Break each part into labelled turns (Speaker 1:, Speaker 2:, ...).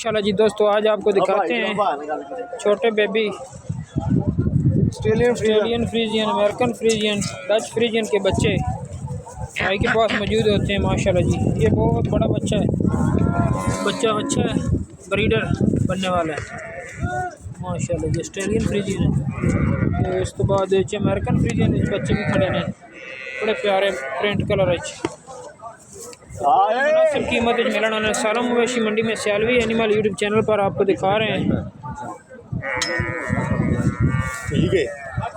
Speaker 1: माशाल्लाह जी दोस्तों, आज आपको दिखाते हैं छोटे baby Australian Friesian, American Friesian, Dutch Friesian के बच्चे भाई के पास मौजूद होते हैं। माशाल्लाह जी, ये बहुत बड़ा बच्चा है, बच्चा अच्छा है, ब्रीडर बनने वाला है माशाल्लाह जी। ऑस्ट्रेलियन फ्रीजियन है, इस तो बाद अमेरिकन फ्रीजियन इस बच्चे भी खड़े हैं, बड़े प्यारे प्रिंट कलर है। मुनासिब कीमत मिलने सालम मवेशी मंडी में सियालवी एनिमल यूट्यूब चैनल पर आपको दिखा रहे हैं।
Speaker 2: ठीक है,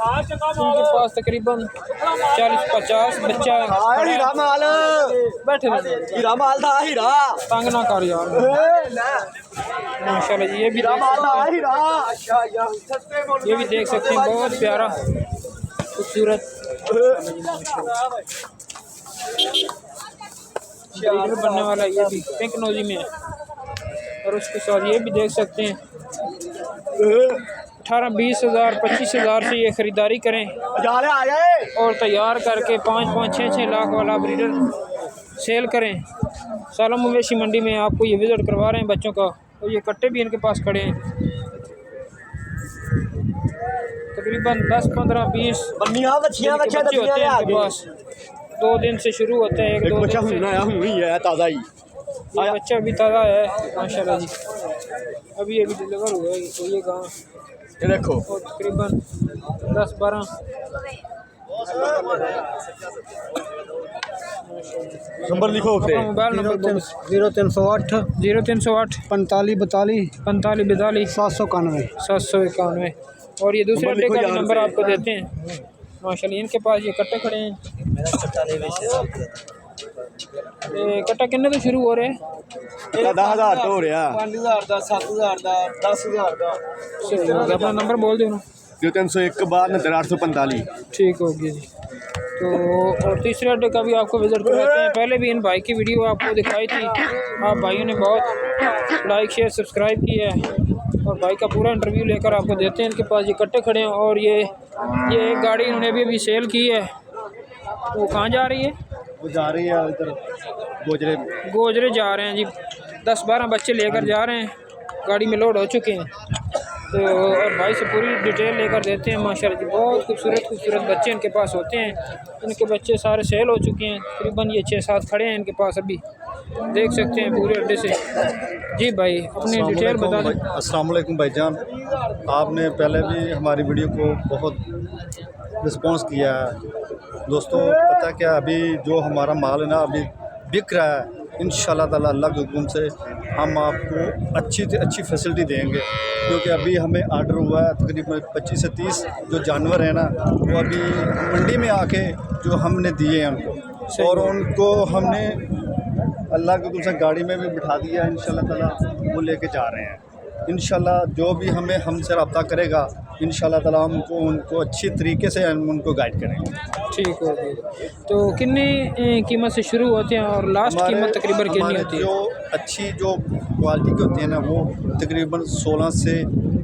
Speaker 1: उनके पास तकरीबन 40-50 बच्चा
Speaker 2: हीरा माल
Speaker 1: बैठे
Speaker 2: हीरा माल था हीरा
Speaker 1: तंग ना कर यार माशाल्लाह जी। ये भी देख सकते हैं, बहुत प्यारा खूबसूरत ब्रीडर बनने वाला, ये भी पिंक नोजी में है। और उसके साथ ये भी देख सकते हैं 18-20 हज़ार 25 हज़ार से ये ख़रीदारी करें और तैयार करके 5-5 6-6 लाख वाला ब्रीडर सेल करें। सालम मवेशी मंडी में आपको ये विज़िट करवा रहे हैं बच्चों का। और ये कट्टे भी इनके पास खड़े हैं, तकरीबन 10-15-20 बच्चे होते हैं इनके पास। 2 दिन से शुरू होते हैं, 1-2 दिन से।
Speaker 2: ताज़ा ही
Speaker 1: ये बच्चा भी ताज़ा है माशाल्लाह जी, अभी डिलीवर हुआ है। तो ये गाँव
Speaker 2: ये देखो
Speaker 1: तकरीबन 10-12
Speaker 2: नंबर लिखो
Speaker 1: मोबाइल नंबर
Speaker 2: 0308
Speaker 1: 0308
Speaker 2: 4542
Speaker 1: 4542
Speaker 2: 791
Speaker 1: 791। और ये दूसरे अड्डे का भी नंबर आपको देते हैं माशाल्लाह। इनके पास ये कट्टे खड़े हैं। कट्टा कितने तो शुरू हो रहे हैं?
Speaker 2: 10,000 तो हो रहा
Speaker 3: 5,000 ਦਾ 7,000 ਦਾ 10,000 ਦਾ।
Speaker 1: अपना नंबर बोल दो ना।
Speaker 2: 0301
Speaker 1: ठीक हो गया जी। तो और तीसरे अड्डे का भी आपको विज़िट कराते हैं। पहले भी इन भाई की वीडियो आपको दिखाई थी, आप भाइयों ने बहुत लाइक शेयर सब्सक्राइब किया है और भाई का पूरा इंटरव्यू लेकर आपको देते हैं। इनके पास ये कट्टे खड़े हैं और ये एक गाड़ी इन्होंने अभी सेल की है। वो कहाँ जा रही है?
Speaker 2: वो जा रही है इधर
Speaker 1: गोजरे जा रहे हैं जी। 10-12 बच्चे लेकर जा रहे हैं, गाड़ी में लोड हो चुके हैं। तो और भाई से पूरी डिटेल लेकर देते हैं माशाल्लाह जी। बहुत खूबसूरत बच्चे इनके पास होते हैं। इनके बच्चे सारे सेल हो चुके हैं, तकरीबन ये 6-7 खड़े हैं इनके पास, अभी देख सकते हैं पूरे अड्डे से। जी भाई अपनी डिटेल बता दें।
Speaker 2: अस्सलाम वालेकुम भाईजान, आपने पहले भी हमारी वीडियो को बहुत रिस्पांस किया है दोस्तों। पता क्या, अभी जो हमारा माल है ना अभी बिक रहा है। इंशाल्लाह ताला अल्लाह के हुक्म से हम आपको अच्छी से अच्छी फैसिलिटी देंगे, क्योंकि अभी हमें आर्डर हुआ है तकरीबन 25 से 30 जो जानवर हैं ना, वो अभी मंडी में आके जो हमने दिए हैं उनको, और उनको हमने अल्लाह के हुक्म से गाड़ी में भी बिठा दिया है। इंशाल्लाह ताला वो लेके जा रहे हैं। इंशाल्लाह जो भी हमसे रब्ता करेगा इंशाल्लाह ताला हमको उनको अच्छी तरीके से हम उनको गाइड करेंगे।
Speaker 1: ठीक हो गया। तो कितनी कीमत से शुरू होते हैं और लास्ट कीमत तकरीबन कितनी होती है?
Speaker 2: जो अच्छी जो क्वालिटी की होती है ना, वो तकरीबन 16 से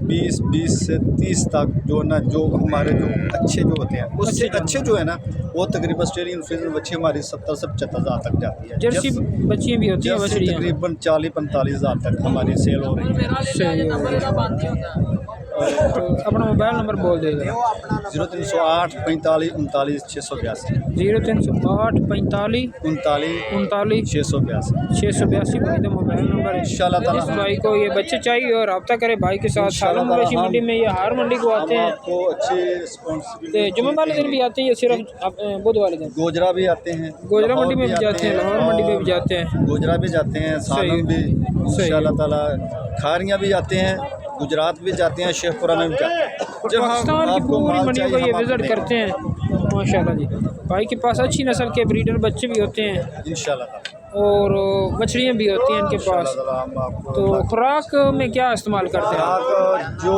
Speaker 2: 20 से 30 तक जो ना, जो हमारे जो अच्छे जो होते हैं उससे अच्छे जो है ना, वो तकरीबन ऑस्ट्रेलियन फ्रीजियन बच्ची हमारी 70 से 75 हज़ार तक जाती है।
Speaker 1: जर्सी बच्चियाँ भी होती हैं,
Speaker 2: तकरीबन 40-45 हज़ार तक हमारी सेल हो रही है।
Speaker 1: तो अपना मोबाइल नंबर बोल देगा।
Speaker 2: 0308 45 39 682
Speaker 1: 0308 45 39 682 भाई का मोबाइल नंबर है।
Speaker 2: इंशाल्लाह ताला
Speaker 1: इस भाई को ये बच्चे चाहिए और रब्ता करे भाई के साथ। सालम मवेशी मंडी में ये हर मंडी को आते हैं,
Speaker 2: आपको अच्छी रिस्पॉन्सिबिलिटी।
Speaker 1: जुम्मे वाले दिन भी आते हैं या सिर्फ बुध वाले दिन?
Speaker 2: गोजरा भी आते हैं,
Speaker 1: गोजरा मंडी में भी जाते हैं, लाहौर मंडी में भी जाते हैं,
Speaker 2: गोजरा भी जाते हैं, सालम भी इंशाल्लाह ताला, खारियाँ भी जाते हैं, गुजरात भी जाते हैं, शेखपुरा में भी जाते हैं। जब
Speaker 1: पाकिस्तान की पूरी मंडियों को ये विज़िट करते हैं माशाल्लाह जी। भाई के पास अच्छी नस्ल के ब्रीडर बच्चे भी होते हैं
Speaker 2: इंशाल्लाह ताला,
Speaker 1: और मछलियाँ भी होती हैं इनके पास। तो खुराक में क्या इस्तेमाल करते हैं?
Speaker 2: जो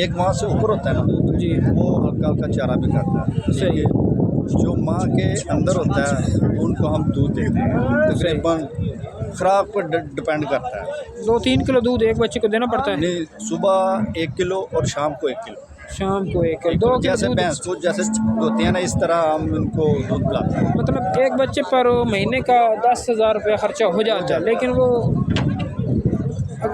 Speaker 2: एक माह से ऊपर होता है ना
Speaker 1: जी,
Speaker 2: वो हल्का हल्का चारा भी करता है।
Speaker 1: सही है।
Speaker 2: जो माँ के अंदर होता है उनको हम दूध देते हैं, तकरीबन खुराक पर डिपेंड करता है।
Speaker 1: 2-3 किलो दूध एक बच्चे को देना पड़ता है?
Speaker 2: नहीं, सुबह 1 किलो और शाम को 1 किलो।
Speaker 1: शाम को 1 किलो 2
Speaker 2: जैसे
Speaker 1: किलो
Speaker 2: भैंस को जैसे होती है ना, इस तरह हम उनको दूध पिलाते हैं।
Speaker 1: मतलब एक बच्चे पर महीने का 10,000 रुपया खर्चा हो जाता है, लेकिन वो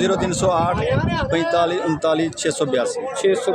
Speaker 2: 0308 45 39 682
Speaker 1: 682